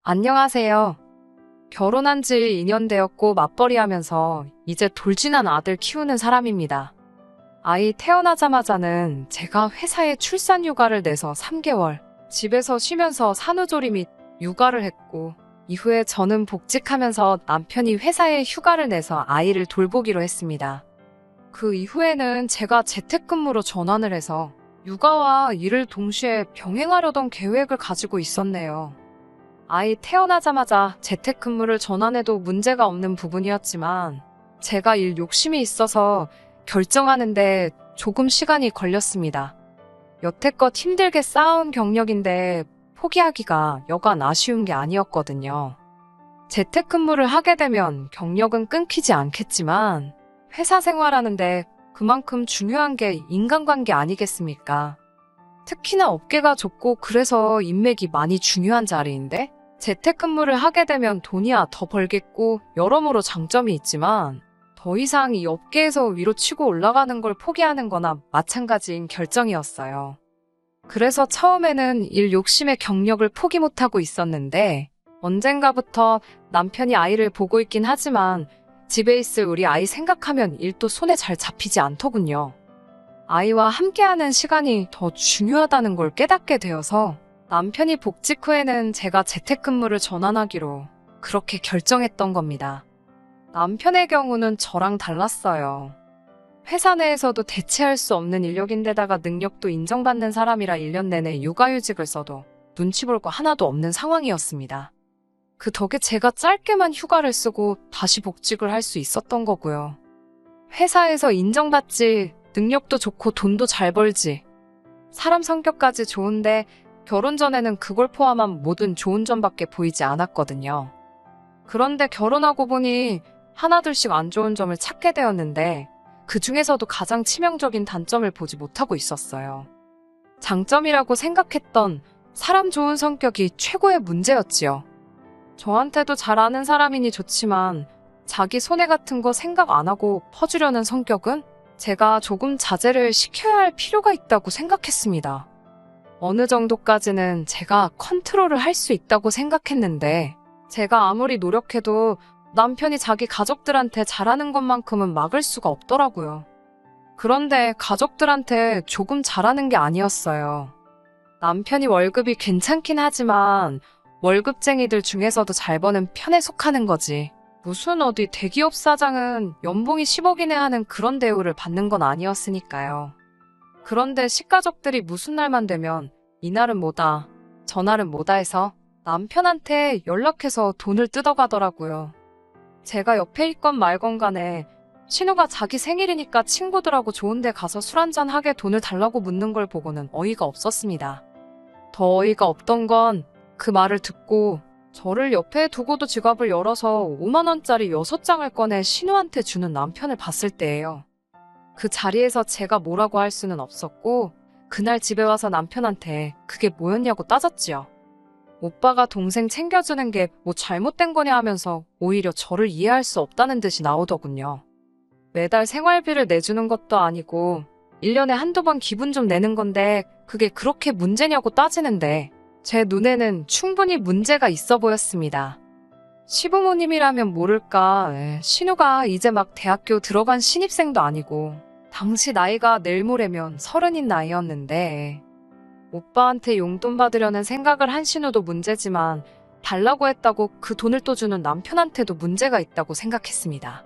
안녕하세요. 결혼한 지 2년 되었고 맞벌이 하면서 이제 돌진한 아들 키우는 사람입니다. 아이 태어나자마자는 제가 회사에 출산 휴가를 내서 3개월 집에서 쉬면서 산후조리 및 육아를 했고, 이후에 저는 복직하면서 남편이 회사에 휴가를 내서 아이를 돌보기로 했습니다. 그 이후에는 제가 재택근무로 전환을 해서 육아와 일을 동시에 병행하려던 계획을 가지고 있었네요. 아이 태어나자마자 재택근무를 전환해도 문제가 없는 부분이었지만, 제가 일 욕심이 있어서 결정하는데 조금 시간이 걸렸습니다. 여태껏 힘들게 쌓아온 경력인데 포기하기가 여간 아쉬운 게 아니었거든요. 재택근무를 하게 되면 경력은 끊기지 않겠지만, 회사 생활하는데 그만큼 중요한 게 인간관계 아니겠습니까? 특히나 업계가 좁고 그래서 인맥이 많이 중요한 자리인데, 재택근무를 하게 되면 돈이야 더 벌겠고 여러모로 장점이 있지만, 더 이상 이 업계에서 위로 치고 올라가는 걸 포기하는 거나 마찬가지인 결정이었어요. 그래서 처음에는 일 욕심에 경력을 포기 못하고 있었는데, 언젠가부터 남편이 아이를 보고 있긴 하지만 집에 있을 우리 아이 생각하면 일도 손에 잘 잡히지 않더군요. 아이와 함께하는 시간이 더 중요하다는 걸 깨닫게 되어서 남편이 복직 후에는 제가 재택근무를 전환하기로 그렇게 결정했던 겁니다. 남편의 경우는 저랑 달랐어요. 회사 내에서도 대체할 수 없는 인력인데다가 능력도 인정받는 사람이라 1년 내내 육아휴직을 써도 눈치 볼 거 하나도 없는 상황이었습니다. 그 덕에 제가 짧게만 휴가를 쓰고 다시 복직을 할 수 있었던 거고요. 회사에서 인정받지, 능력도 좋고 돈도 잘 벌지, 사람 성격까지 좋은데 결혼 전에는 그걸 포함한 모든 좋은 점밖에 보이지 않았거든요. 그런데 결혼하고 보니 하나둘씩 안 좋은 점을 찾게 되었는데, 그 중에서도 가장 치명적인 단점을 보지 못하고 있었어요. 장점이라고 생각했던 사람 좋은 성격이 최고의 문제였지요. 저한테도 잘 아는 사람이니 좋지만 자기 손해 같은 거 생각 안 하고 퍼주려는 성격은 제가 조금 자제를 시켜야 할 필요가 있다고 생각했습니다. 어느 정도까지는 제가 컨트롤을 할 수 있다고 생각했는데, 제가 아무리 노력해도 남편이 자기 가족들한테 잘하는 것만큼은 막을 수가 없더라고요. 그런데 가족들한테 조금 잘하는 게 아니었어요. 남편이 월급이 괜찮긴 하지만 월급쟁이들 중에서도 잘 버는 편에 속하는 거지, 무슨 어디 대기업 사장은 연봉이 10억이네 하는 그런 대우를 받는 건 아니었으니까요. 그런데 식가족들이 무슨 날만 되면 이날은 뭐다, 저날은 뭐다 해서 남편한테 연락해서 돈을 뜯어가더라고요. 제가 옆에 있건 말건 간에 신우가 자기 생일이니까 친구들하고 좋은 데 가서 술 한잔 하게 돈을 달라고 묻는 걸 보고는 어이가 없었습니다. 더 어이가 없던 건 그 말을 듣고 저를 옆에 두고도 지갑을 열어서 5만 원짜리 6장을 꺼내 신우한테 주는 남편을 봤을 때예요. 그 자리에서 제가 뭐라고 할 수는 없었고, 그날 집에 와서 남편한테 그게 뭐였냐고 따졌지요. 오빠가 동생 챙겨주는 게 뭐 잘못된 거냐 하면서 오히려 저를 이해할 수 없다는 듯이 나오더군요. 매달 생활비를 내주는 것도 아니고 1년에 한두 번 기분 좀 내는 건데 그게 그렇게 문제냐고 따지는데, 제 눈에는 충분히 문제가 있어 보였습니다. 시부모님이라면 모를까, 신우가 이제 막 대학교 들어간 신입생도 아니고 당시 나이가 내일 모레면 30인 나이였는데, 오빠한테 용돈 받으려는 생각을 한 신우도 문제지만 달라고 했다고 그 돈을 또 주는 남편한테도 문제가 있다고 생각했습니다.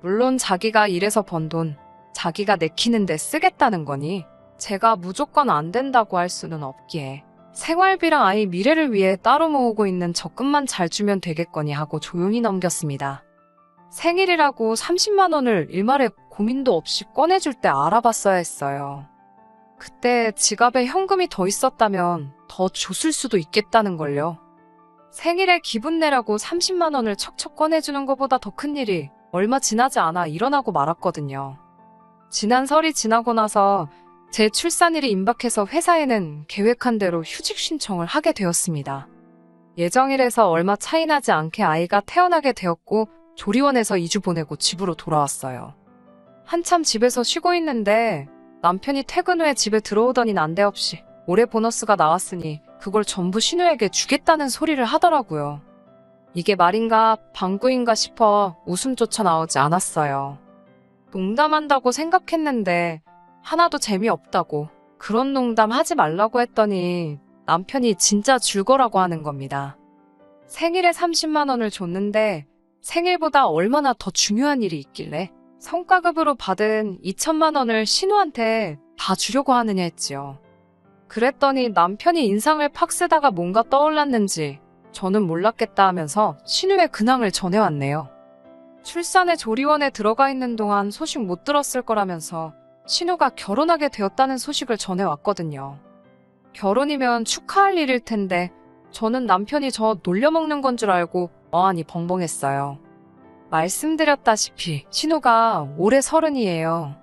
물론 자기가 일해서 번 돈 자기가 내키는데 쓰겠다는 거니 제가 무조건 안 된다고 할 수는 없기에, 생활비랑 아이 미래를 위해 따로 모으고 있는 적금만 잘 주면 되겠거니 하고 조용히 넘겼습니다. 생일이라고 30만 원을 일말에 고민도 없이 꺼내줄 때 알아봤어야 했어요. 그때 지갑에 현금이 더 있었다면 더 줬을 수도 있겠다는 걸요. 생일에 기분 내라고 30만 원을 척척 꺼내주는 것보다 더 큰 일이 얼마 지나지 않아 일어나고 말았거든요. 지난 설이 지나고 나서 제 출산일이 임박해서 회사에는 계획한 대로 휴직 신청을 하게 되었습니다. 예정일에서 얼마 차이 나지 않게 아이가 태어나게 되었고, 조리원에서 2주 보내고 집으로 돌아왔어요. 한참 집에서 쉬고 있는데 남편이 퇴근 후에 집에 들어오더니 난데없이 올해 보너스가 나왔으니 그걸 전부 신우에게 주겠다는 소리를 하더라고요. 이게 말인가 방구인가 싶어 웃음조차 나오지 않았어요. 농담한다고 생각했는데 하나도 재미없다고 그런 농담 하지 말라고 했더니 남편이 진짜 줄 거라고 하는 겁니다. 생일에 30만 원을 줬는데 생일보다 얼마나 더 중요한 일이 있길래 성과급으로 받은 2천만 원을 신우한테 다 주려고 하느냐 했지요. 그랬더니 남편이 인상을 팍 쓰다가 뭔가 떠올랐는지 저는 몰랐겠다 하면서 신우의 근황을 전해왔네요. 출산의 조리원에 들어가 있는 동안 소식 못 들었을 거라면서 신우가 결혼하게 되었다는 소식을 전해왔거든요. 결혼이면 축하할 일일 텐데 저는 남편이 저 놀려먹는 건 줄 알고 어안이 벙벙했어요. 말씀드렸다시피 신우가 올해 30이에요.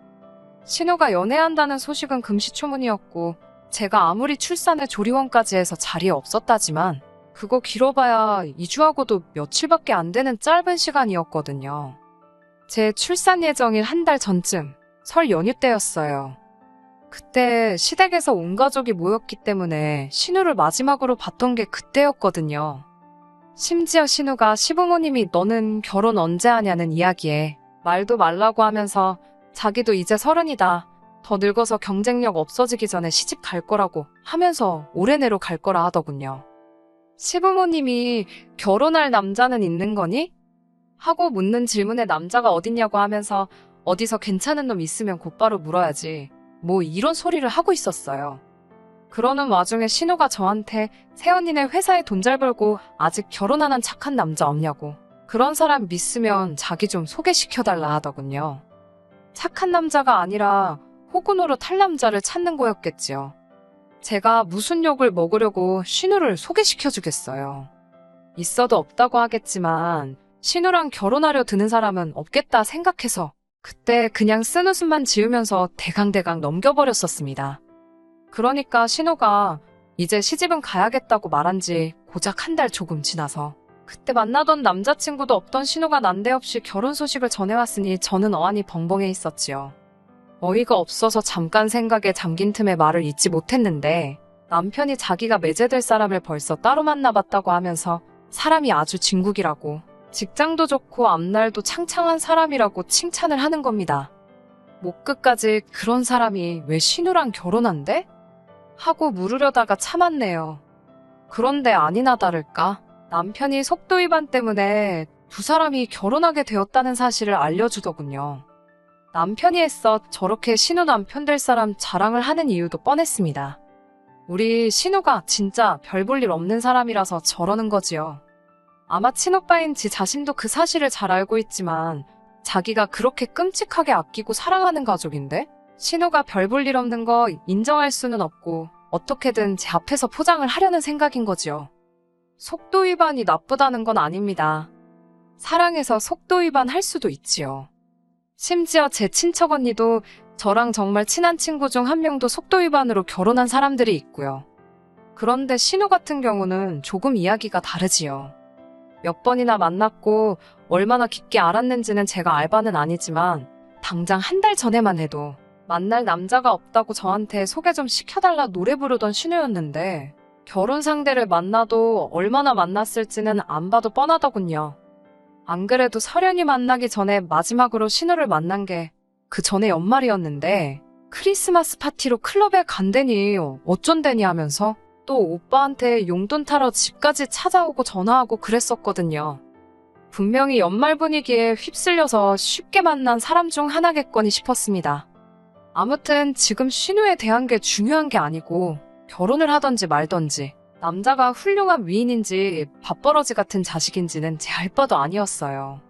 신우가 연애한다는 소식은 금시초문이었고 제가 아무리 출산에 조리원까지 해서 자리에 없었다지만 그거 길어봐야 2주하고도 며칠밖에 안 되는 짧은 시간이었거든요. 제 출산 예정일 한 달 전쯤 설 연휴 때였어요. 그때 시댁에서 온 가족이 모였기 때문에 신우를 마지막으로 봤던 게 그때였거든요. 심지어 신우가 시부모님이 너는 결혼 언제 하냐는 이야기에 말도 말라고 하면서 자기도 이제 30이다. 더 늙어서 경쟁력 없어지기 전에 시집 갈 거라고 하면서 올해 내로 갈 거라 하더군요. 시부모님이 결혼할 남자는 있는 거니? 하고 묻는 질문에 남자가 어딨냐고 하면서 어디서 괜찮은 놈 있으면 곧바로 물어야지. 뭐 이런 소리를 하고 있었어요. 그러는 와중에 신우가 저한테 새언니네 회사에 돈 잘 벌고 아직 결혼 안 한 착한 남자 없냐고. 그런 사람 믿으면 자기 좀 소개시켜달라 하더군요. 착한 남자가 아니라 호구노로 탈 남자를 찾는 거였겠지요. 제가 무슨 욕을 먹으려고 신우를 소개시켜주겠어요. 있어도 없다고 하겠지만 신우랑 결혼하려 드는 사람은 없겠다 생각해서 그때 그냥 쓴웃음만 지으면서 대강대강 넘겨버렸었습니다. 그러니까 신우가 이제 시집은 가야겠다고 말한 지 고작 한 달 조금 지나서 그때 만나던 남자친구도 없던 신우가 난데없이 결혼 소식을 전해왔으니 저는 어안이 벙벙해 있었지요. 어이가 없어서 잠깐 생각에 잠긴 틈에 말을 잇지 못했는데 남편이 자기가 매제될 사람을 벌써 따로 만나봤다고 하면서 사람이 아주 진국이라고 직장도 좋고 앞날도 창창한 사람이라고 칭찬을 하는 겁니다. 목 끝까지 그런 사람이 왜 신우랑 결혼한대? 하고 물으려다가 참았네요. 그런데 아니나 다를까 남편이 속도 위반 때문에 두 사람이 결혼하게 되었다는 사실을 알려주더군요. 남편이 애써 저렇게 신우 남편 될 사람 자랑을 하는 이유도 뻔했습니다. 우리 신우가 진짜 별 볼 일 없는 사람이라서 저러는 거지요. 아마 친오빠인 지 자신도 그 사실을 잘 알고 있지만 자기가 그렇게 끔찍하게 아끼고 사랑하는 가족인데 신우가 별 볼 일 없는 거 인정할 수는 없고 어떻게든 제 앞에서 포장을 하려는 생각인 거지요. 속도 위반이 나쁘다는 건 아닙니다. 사랑해서 속도 위반할 수도 있지요. 심지어 제 친척 언니도 저랑 정말 친한 친구 중 한 명도 속도 위반으로 결혼한 사람들이 있고요. 그런데 신우 같은 경우는 조금 이야기가 다르지요. 몇 번이나 만났고 얼마나 깊게 알았는지는 제가 알 바는 아니지만 당장 한 달 전에만 해도 만날 남자가 없다고 저한테 소개 좀 시켜달라 노래 부르던 신우였는데 결혼 상대를 만나도 얼마나 만났을지는 안 봐도 뻔하더군요. 안 그래도 설연이 만나기 전에 마지막으로 신우를 만난 게 그 전에 연말이었는데 크리스마스 파티로 클럽에 간대니 어쩐대니 하면서 또 오빠한테 용돈 타러 집까지 찾아오고 전화하고 그랬었거든요. 분명히 연말 분위기에 휩쓸려서 쉽게 만난 사람 중 하나겠거니 싶었습니다. 아무튼 지금 신우에 대한 게 중요한 게 아니고 결혼을 하던지 말던지 남자가 훌륭한 위인인지 밥버러지 같은 자식인지는 제 알 바도 아니었어요.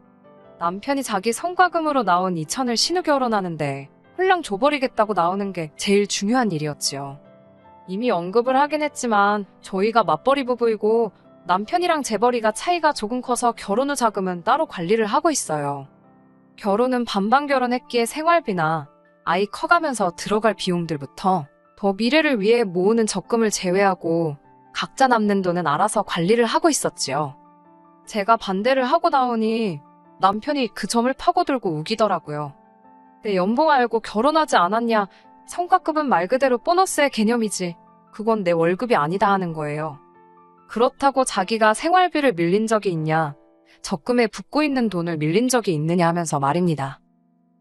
남편이 자기 성과금으로 나온 2천을 신우 결혼하는데 홀랑 줘버리겠다고 나오는 게 제일 중요한 일이었지요. 이미 언급을 하긴 했지만 저희가 맞벌이 부부이고 남편이랑 재벌이가 차이가 조금 커서 결혼 후 자금은 따로 관리를 하고 있어요. 결혼은 반반 결혼했기에 생활비나 아이 커가면서 들어갈 비용들부터 더 미래를 위해 모으는 적금을 제외하고 각자 남는 돈은 알아서 관리를 하고 있었지요. 제가 반대를 하고 나오니 남편이 그 점을 파고들고 우기더라고요. 내 연봉 알고 결혼하지 않았냐? 성과급은 말 그대로 보너스의 개념이지. 그건 내 월급이 아니다 하는 거예요. 그렇다고 자기가 생활비를 밀린 적이 있냐, 적금에 붓고 있는 돈을 밀린 적이 있느냐 하면서 말입니다.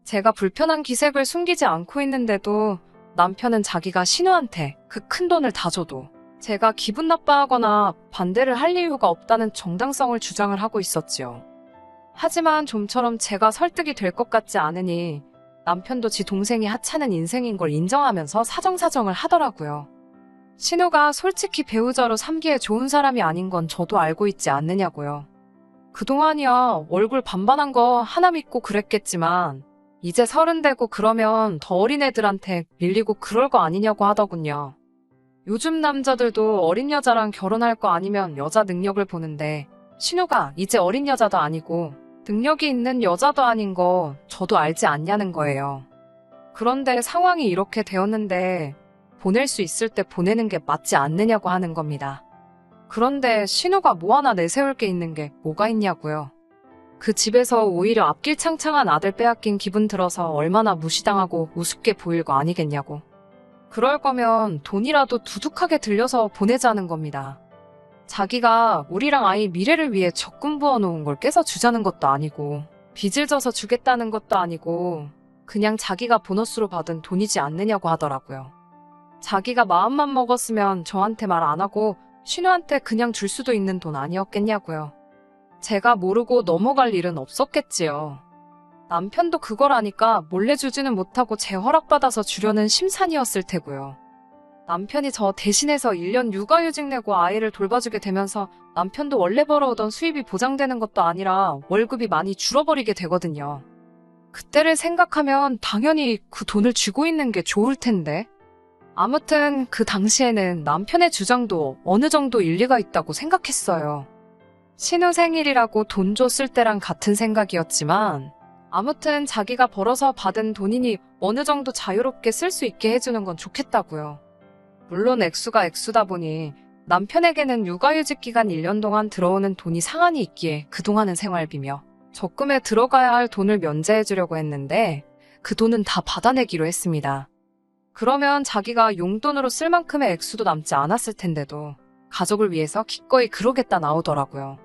제가 불편한 기색을 숨기지 않고 있는데도 남편은 자기가 신우한테 그 큰 돈을 다 줘도 제가 기분 나빠하거나 반대를 할 이유가 없다는 정당성을 주장을 하고 있었지요. 하지만 좀처럼 제가 설득이 될 것 같지 않으니 남편도 지 동생이 하찮은 인생인 걸 인정하면서 사정사정을 하더라고요. 신우가 솔직히 배우자로 삼기에 좋은 사람이 아닌 건 저도 알고 있지 않느냐고요. 그동안이야 얼굴 반반한 거 하나 믿고 그랬겠지만 이제 30 되고 그러면 더 어린 애들한테 밀리고 그럴 거 아니냐고 하더군요. 요즘 남자들도 어린 여자랑 결혼할 거 아니면 여자 능력을 보는데 신우가 이제 어린 여자도 아니고 능력이 있는 여자도 아닌 거 저도 알지 않냐는 거예요. 그런데 상황이 이렇게 되었는데 보낼 수 있을 때 보내는 게 맞지 않느냐고 하는 겁니다. 그런데 신우가 뭐 하나 내세울 게 있는 게 뭐가 있냐고요. 그 집에서 오히려 앞길 창창한 아들 빼앗긴 기분 들어서 얼마나 무시당하고 우습게 보일 거 아니겠냐고. 그럴 거면 돈이라도 두둑하게 들려서 보내자는 겁니다. 자기가 우리랑 아이 미래를 위해 적금 부어놓은 걸 깨서 주자는 것도 아니고 빚을 져서 주겠다는 것도 아니고 그냥 자기가 보너스로 받은 돈이지 않느냐고 하더라고요. 자기가 마음만 먹었으면 저한테 말 안 하고 신우한테 그냥 줄 수도 있는 돈 아니었겠냐고요. 제가 모르고 넘어갈 일은 없었겠지요. 남편도 그걸 아니까 몰래 주지는 못하고 제 허락받아서 주려는 심산이었을 테고요. 남편이 저 대신해서 1년 육아휴직 내고 아이를 돌봐주게 되면서 남편도 원래 벌어오던 수입이 보장되는 것도 아니라 월급이 많이 줄어버리게 되거든요. 그때를 생각하면 당연히 그 돈을 쥐고 있는 게 좋을 텐데. 아무튼 그 당시에는 남편의 주장도 어느 정도 일리가 있다고 생각했어요. 신우 생일이라고 돈 줬을 때랑 같은 생각이었지만 아무튼 자기가 벌어서 받은 돈이니 어느 정도 자유롭게 쓸 수 있게 해주는 건 좋겠다고요. 물론 액수가 액수다 보니 남편에게는 육아휴직 기간 1년 동안 들어오는 돈이 상한이 있기에 그동안은 생활비며 적금에 들어가야 할 돈을 면제해주려고 했는데 그 돈은 다 받아내기로 했습니다. 그러면 자기가 용돈으로 쓸 만큼의 액수도 남지 않았을 텐데도 가족을 위해서 기꺼이 그러겠다 나오더라고요.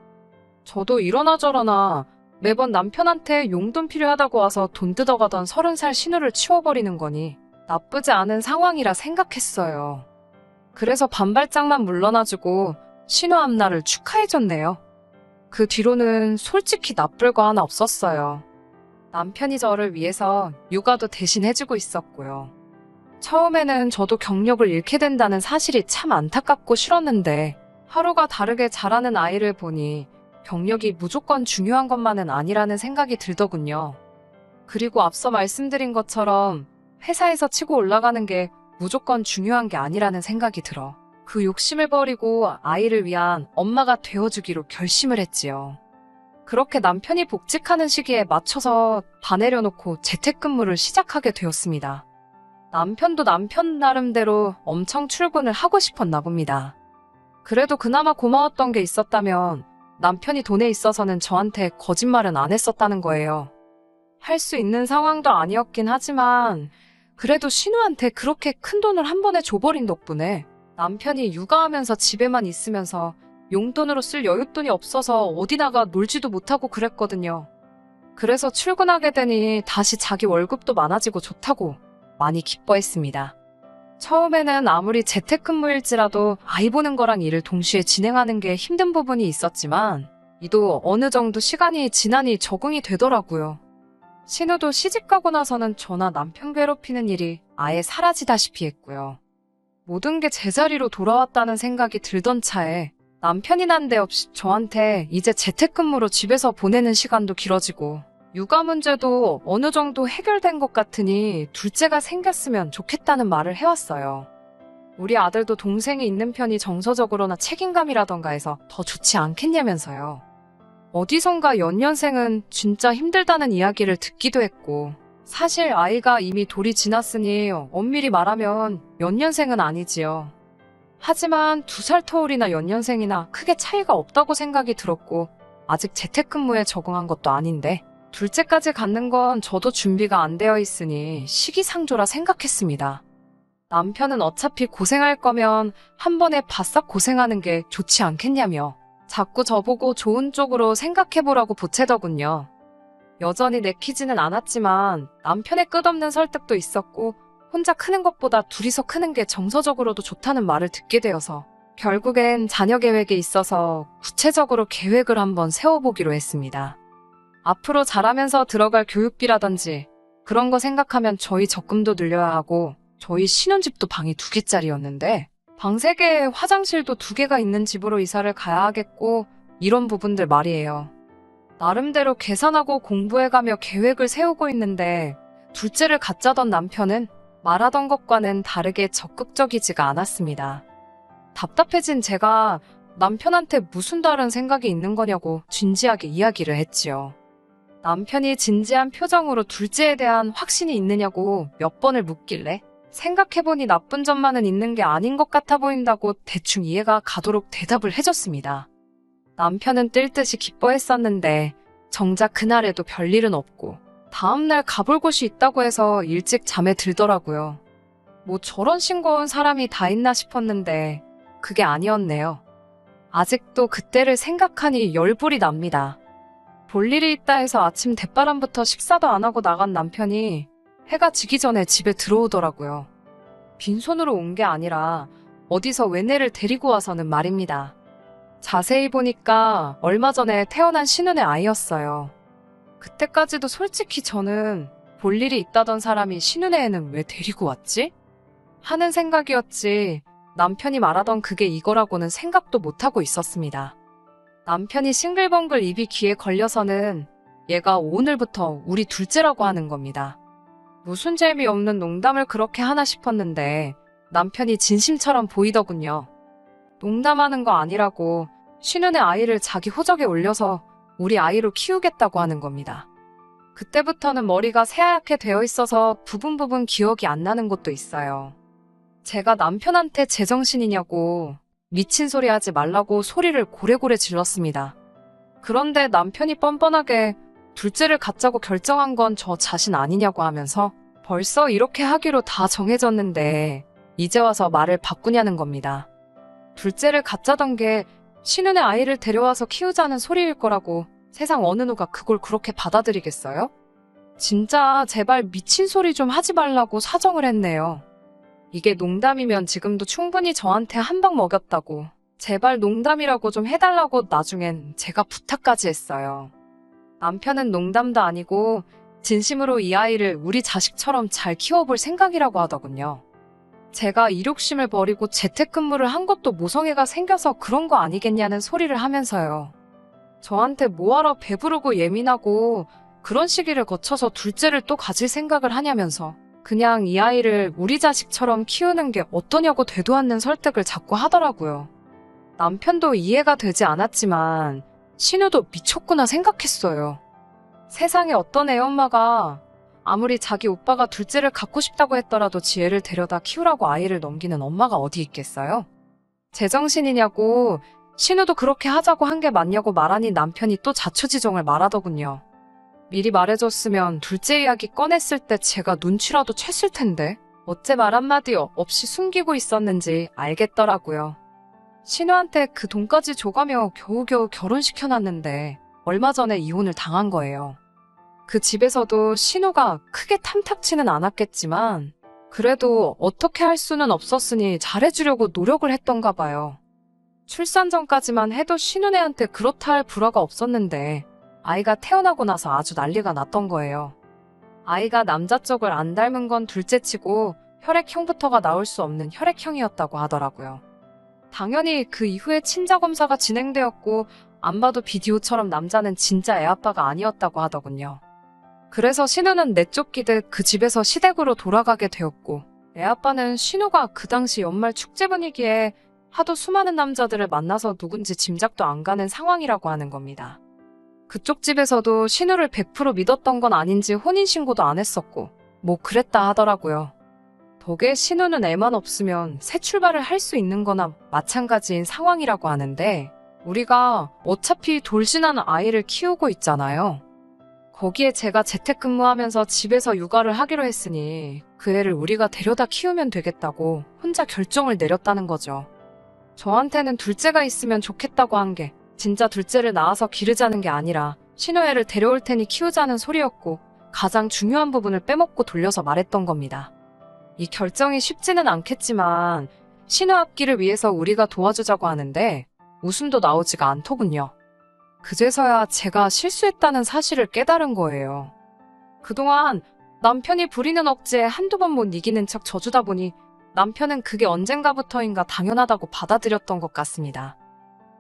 저도 이러나 저러나 매번 남편한테 용돈 필요하다고 와서 돈 뜯어가던 30살 신우를 치워버리는 거니 나쁘지 않은 상황이라 생각했어요. 그래서 반발짝만 물러나주고 신우 앞날을 축하해줬네요. 그 뒤로는 솔직히 나쁠 거 하나 없었어요. 남편이 저를 위해서 육아도 대신 해주고 있었고요. 처음에는 저도 경력을 잃게 된다는 사실이 참 안타깝고 싫었는데 하루가 다르게 자라는 아이를 보니 경력이 무조건 중요한 것만은 아니라는 생각이 들더군요. 그리고 앞서 말씀드린 것처럼 회사에서 치고 올라가는 게 무조건 중요한 게 아니라는 생각이 들어 그 욕심을 버리고 아이를 위한 엄마가 되어주기로 결심을 했지요. 그렇게 남편이 복직하는 시기에 맞춰서 다 내려놓고 재택근무를 시작하게 되었습니다. 남편도 남편 나름대로 엄청 출근을 하고 싶었나 봅니다. 그래도 그나마 고마웠던 게 있었다면 남편이 돈에 있어서는 저한테 거짓말은 안 했었다는 거예요. 할 수 있는 상황도 아니었긴 하지만 그래도 신우한테 그렇게 큰 돈을 한 번에 줘버린 덕분에 남편이 육아하면서 집에만 있으면서 용돈으로 쓸 여윳돈이 없어서 어디 나가 놀지도 못하고 그랬거든요. 그래서 출근하게 되니 다시 자기 월급도 많아지고 좋다고 많이 기뻐했습니다. 처음에는 아무리 재택근무일지라도 아이 보는 거랑 일을 동시에 진행하는 게 힘든 부분이 있었지만 이도 어느 정도 시간이 지나니 적응이 되더라고요. 신우도 시집가고 나서는 저나 남편 괴롭히는 일이 아예 사라지다시피 했고요. 모든 게 제자리로 돌아왔다는 생각이 들던 차에 남편이 난데없이 저한테 이제 재택근무로 집에서 보내는 시간도 길어지고 육아 문제도 어느 정도 해결된 것 같으니 둘째가 생겼으면 좋겠다는 말을 해왔어요. 우리 아들도 동생이 있는 편이 정서적으로나 책임감이라던가 해서 더 좋지 않겠냐면서요. 어디선가 연년생은 진짜 힘들다는 이야기를 듣기도 했고 사실 아이가 이미 돌이 지났으니 엄밀히 말하면 연년생은 아니지요. 하지만 2살 터울이나 연년생이나 크게 차이가 없다고 생각이 들었고 아직 재택근무에 적응한 것도 아닌데 둘째까지 갖는 건 저도 준비가 안 되어 있으니 시기상조라 생각했습니다. 남편은 어차피 고생할 거면 한 번에 바싹 고생하는 게 좋지 않겠냐며 자꾸 저보고 좋은 쪽으로 생각해보라고 보채더군요. 여전히 내키지는 않았지만 남편의 끝없는 설득도 있었고 혼자 크는 것보다 둘이서 크는 게 정서적으로도 좋다는 말을 듣게 되어서 결국엔 자녀 계획에 있어서 구체적으로 계획을 한번 세워보기로 했습니다. 앞으로 자라면서 들어갈 교육비라든지 그런 거 생각하면 저희 적금도 늘려야 하고 저희 신혼집도 방이 2개짜리였는데 방 3개에 화장실도 2개가 있는 집으로 이사를 가야 하겠고 이런 부분들 말이에요. 나름대로 계산하고 공부해가며 계획을 세우고 있는데 둘째를 갖자던 남편은 말하던 것과는 다르게 적극적이지가 않았습니다. 답답해진 제가 남편한테 무슨 다른 생각이 있는 거냐고 진지하게 이야기를 했지요. 남편이 진지한 표정으로 둘째에 대한 확신이 있느냐고 몇 번을 묻길래 생각해보니 나쁜 점만은 있는 게 아닌 것 같아 보인다고 대충 이해가 가도록 대답을 해줬습니다. 남편은 뜰 듯이 기뻐했었는데 정작 그날에도 별일은 없고 다음날 가볼 곳이 있다고 해서 일찍 잠에 들더라고요. 뭐 저런 싱거운 사람이 다 있나 싶었는데 그게 아니었네요. 아직도 그때를 생각하니 열불이 납니다. 볼 일이 있다 해서 아침 대바람부터 식사도 안 하고 나간 남편이 해가 지기 전에 집에 들어오더라고요. 빈손으로 온 게 아니라 어디서 외내를 데리고 와서는 말입니다. 자세히 보니까 얼마 전에 태어난 신혼의 아이였어요. 그때까지도 솔직히 저는 볼 일이 있다던 사람이 신혼애에는 왜 데리고 왔지? 하는 생각이었지 남편이 말하던 그게 이거라고는 생각도 못하고 있었습니다. 남편이 싱글벙글 입이 귀에 걸려서는 얘가 오늘부터 우리 둘째라고 하는 겁니다. 무슨 재미없는 농담을 그렇게 하나 싶었는데 남편이 진심처럼 보이더군요. 농담하는 거 아니라고 신혼의 아이를 자기 호적에 올려서 우리 아이로 키우겠다고 하는 겁니다. 그때부터는 머리가 새하얗게 되어 있어서 부분 기억이 안 나는 것도 있어요. 제가 남편한테 제정신이냐고 미친 소리 하지 말라고 소리를 고래고래 질렀습니다. 그런데 남편이 뻔뻔하게 둘째를 갖자고 결정한 건 저 자신 아니냐고 하면서 벌써 이렇게 하기로 다 정해졌는데 이제 와서 말을 바꾸냐는 겁니다. 둘째를 갖자던 게 신혼의 아이를 데려와서 키우자는 소리일 거라고 세상 어느 누가 그걸 그렇게 받아들이겠어요? 진짜 제발 미친 소리 좀 하지 말라고 사정을 했네요. 이게 농담이면 지금도 충분히 저한테 한 방 먹였다고 제발 농담이라고 좀 해달라고 나중엔 제가 부탁까지 했어요. 남편은 농담도 아니고 진심으로 이 아이를 우리 자식처럼 잘 키워볼 생각이라고 하더군요. 제가 일욕심을 버리고 재택근무를 한 것도 모성애가 생겨서 그런 거 아니겠냐는 소리를 하면서요. 저한테 뭐하러 배부르고 예민하고 그런 시기를 거쳐서 둘째를 또 가질 생각을 하냐면서 그냥 이 아이를 우리 자식처럼 키우는 게 어떠냐고 되도 않는 설득을 자꾸 하더라고요. 남편도 이해가 되지 않았지만 신우도 미쳤구나 생각했어요. 세상에 어떤 애엄마가 아무리 자기 오빠가 둘째를 갖고 싶다고 했더라도 지 애를 데려다 키우라고 아이를 넘기는 엄마가 어디 있겠어요? 제정신이냐고 신우도 그렇게 하자고 한 게 맞냐고 말하니 남편이 또 자초지종을 말하더군요. 미리 말해줬으면 둘째 이야기 꺼냈을 때 제가 눈치라도 챘을 텐데 어째 말 한마디 없이 숨기고 있었는지 알겠더라고요. 신우한테 그 돈까지 줘가며 겨우겨우 결혼시켜놨는데 얼마 전에 이혼을 당한 거예요. 그 집에서도 신우가 크게 탐탁치는 않았겠지만 그래도 어떻게 할 수는 없었으니 잘해주려고 노력을 했던가 봐요. 출산 전까지만 해도 신우네한테 그렇다 할 불화가 없었는데 아이가 태어나고 나서 아주 난리가 났던 거예요. 아이가 남자 쪽을 안 닮은 건 둘째치고 혈액형부터가 나올 수 없는 혈액형이었다고 하더라고요. 당연히 그 이후에 친자검사가 진행되었고 안 봐도 비디오처럼 남자는 진짜 애아빠가 아니었다고 하더군요. 그래서 신우는 내쫓기듯 그 집에서 시댁으로 돌아가게 되었고 애아빠는 신우가 그 당시 연말 축제 분위기에 하도 수많은 남자들을 만나서 누군지 짐작도 안 가는 상황이라고 하는 겁니다. 그쪽 집에서도 신우를 100% 믿었던 건 아닌지 혼인신고도 안 했었고 뭐 그랬다 하더라고요. 덕에 신우는 애만 없으면 새 출발을 할 수 있는 거나 마찬가지인 상황이라고 하는데 우리가 어차피 돌진하는 아이를 키우고 있잖아요. 거기에 제가 재택근무하면서 집에서 육아를 하기로 했으니 그 애를 우리가 데려다 키우면 되겠다고 혼자 결정을 내렸다는 거죠. 저한테는 둘째가 있으면 좋겠다고 한 게 진짜 둘째를 낳아서 기르자는 게 아니라 신우애를 데려올 테니 키우자는 소리였고 가장 중요한 부분을 빼먹고 돌려서 말했던 겁니다. 이 결정이 쉽지는 않겠지만 신우 앞길을 위해서 우리가 도와주자고 하는데 웃음도 나오지가 않더군요. 그제서야 제가 실수했다는 사실을 깨달은 거예요. 그동안 남편이 부리는 억지에 한두 번 못 이기는 척 져주다 보니 남편은 그게 언젠가부터인가 당연하다고 받아들였던 것 같습니다.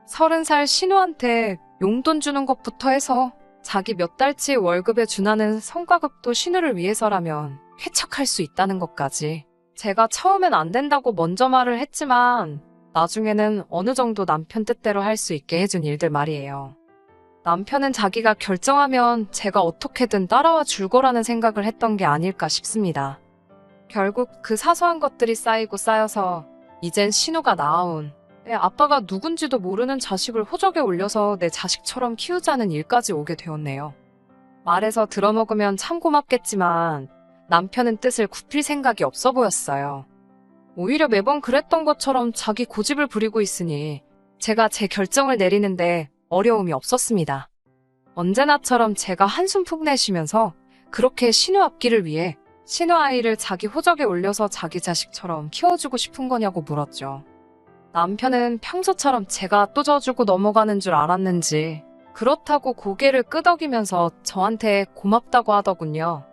30살 신우한테 용돈 주는 것부터 해서 자기 몇 달치 월급에 준하는 성과급도 신우를 위해서라면 회척할 수 있다는 것까지. 제가 처음엔 안 된다고 먼저 말을 했지만 나중에는 어느 정도 남편 뜻대로 할 수 있게 해준 일들 말이에요. 남편은 자기가 결정하면 제가 어떻게든 따라와 줄 거라는 생각을 했던 게 아닐까 싶습니다. 결국 그 사소한 것들이 쌓이고 쌓여서 이젠 신우가 낳아온 내 아빠가 누군지도 모르는 자식을 호적에 올려서 내 자식처럼 키우자는 일까지 오게 되었네요. 말해서 들어먹으면 참 고맙겠지만 남편은 뜻을 굽힐 생각이 없어 보였어요. 오히려 매번 그랬던 것처럼 자기 고집을 부리고 있으니 제가 제 결정을 내리는데 어려움이 없었습니다. 언제나처럼 제가 한숨 푹 내쉬면서 그렇게 신우 앞길을 위해 신우 아이를 자기 호적에 올려서 자기 자식처럼 키워주고 싶은 거냐고 물었죠. 남편은 평소처럼 제가 또 져주고 넘어가는 줄 알았는지 그렇다고 고개를 끄덕이면서 저한테 고맙다고 하더군요.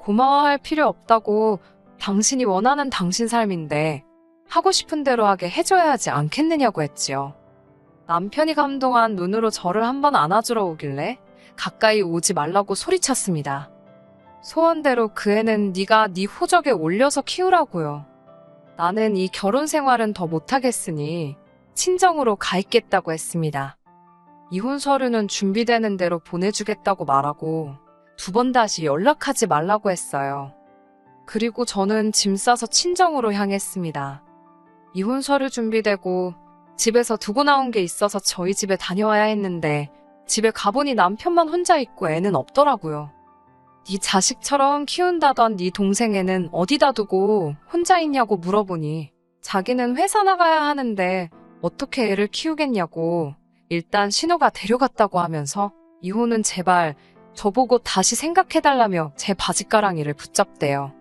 고마워할 필요 없다고, 당신이 원하는 당신 삶인데 하고 싶은 대로 하게 해줘야 하지 않겠느냐고 했지요. 남편이 감동한 눈으로 저를 한번 안아주러 오길래 가까이 오지 말라고 소리쳤습니다. 소원대로 그 애는 네가 네 호적에 올려서 키우라고요. 나는 이 결혼 생활은 더 못하겠으니 친정으로 가 있겠다고 했습니다. 이혼 서류는 준비되는 대로 보내주겠다고 말하고 2번 다시 연락하지 말라고 했어요. 그리고 저는 짐 싸서 친정으로 향했습니다. 이혼 서류 준비되고 집에서 두고 나온 게 있어서 저희 집에 다녀와야 했는데 집에 가보니 남편만 혼자 있고 애는 없더라고요. 네 자식처럼 키운다던 네 동생 애는 어디다 두고 혼자 있냐고 물어보니 자기는 회사 나가야 하는데 어떻게 애를 키우겠냐고 일단 신우가 데려갔다고 하면서 이혼은 제발 저보고 다시 생각해달라며 제 바짓가랑이를 붙잡대요.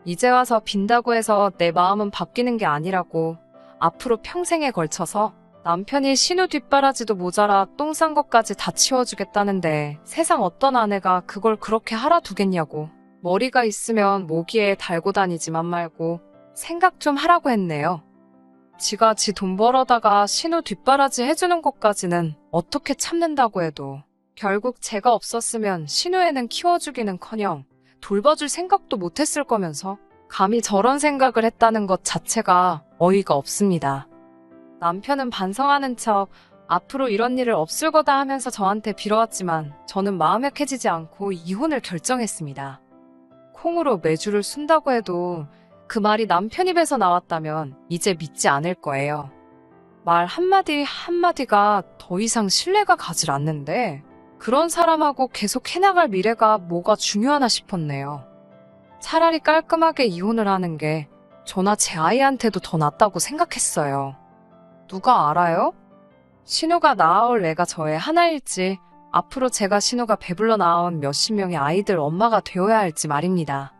이제 와서 빈다고 해서 내 마음은 바뀌는 게 아니라고 앞으로 평생에 걸쳐서 남편이 신우 뒷바라지도 모자라 똥 싼 것까지 다 치워주겠다는데 세상 어떤 아내가 그걸 그렇게 하라 두겠냐고 머리가 있으면 모기에 달고 다니지만 말고 생각 좀 하라고 했네요. 지가 지 돈 벌어다가 신우 뒷바라지 해주는 것까지는 어떻게 참는다고 해도 결국 제가 없었으면 신우애는 키워주기는커녕 돌봐줄 생각도 못했을 거면서 감히 저런 생각을 했다는 것 자체가 어이가 없습니다. 남편은 반성하는 척 앞으로 이런 일을 없을 거다 하면서 저한테 빌어왔지만 저는 마음 약해지지 않고 이혼을 결정했습니다. 콩으로 매주를 순다고 해도 그 말이 남편 입에서 나왔다면 이제 믿지 않을 거예요. 말 한마디 한마디가 더 이상 신뢰가 가질 않는데 그런 사람하고 계속 해나갈 미래가 뭐가 중요하나 싶었네요. 차라리 깔끔하게 이혼을 하는 게 저나 제 아이한테도 더 낫다고 생각했어요. 누가 알아요? 신우가 낳아올 애가 저의 하나일지 앞으로 제가 신우가 배불러 낳아온 몇십 명의 아이들 엄마가 되어야 할지 말입니다.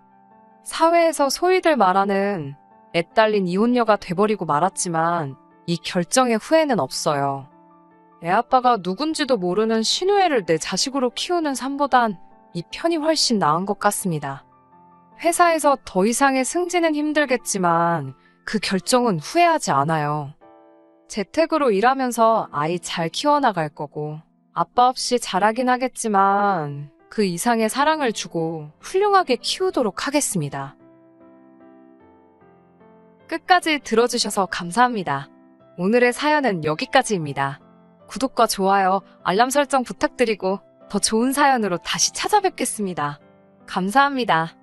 사회에서 소위들 말하는 애 딸린 이혼녀가 돼버리고 말았지만 이 결정에 후회는 없어요. 애 아빠가 누군지도 모르는 신우애를 내 자식으로 키우는 삶보단 이 편이 훨씬 나은 것 같습니다. 회사에서 더 이상의 승진은 힘들겠지만 그 결정은 후회하지 않아요. 재택으로 일하면서 아이 잘 키워나갈 거고 아빠 없이 잘하긴 하겠지만 그 이상의 사랑을 주고 훌륭하게 키우도록 하겠습니다. 끝까지 들어주셔서 감사합니다. 오늘의 사연은 여기까지입니다. 구독과 좋아요, 알람 설정 부탁드리고 더 좋은 사연으로 다시 찾아뵙겠습니다. 감사합니다.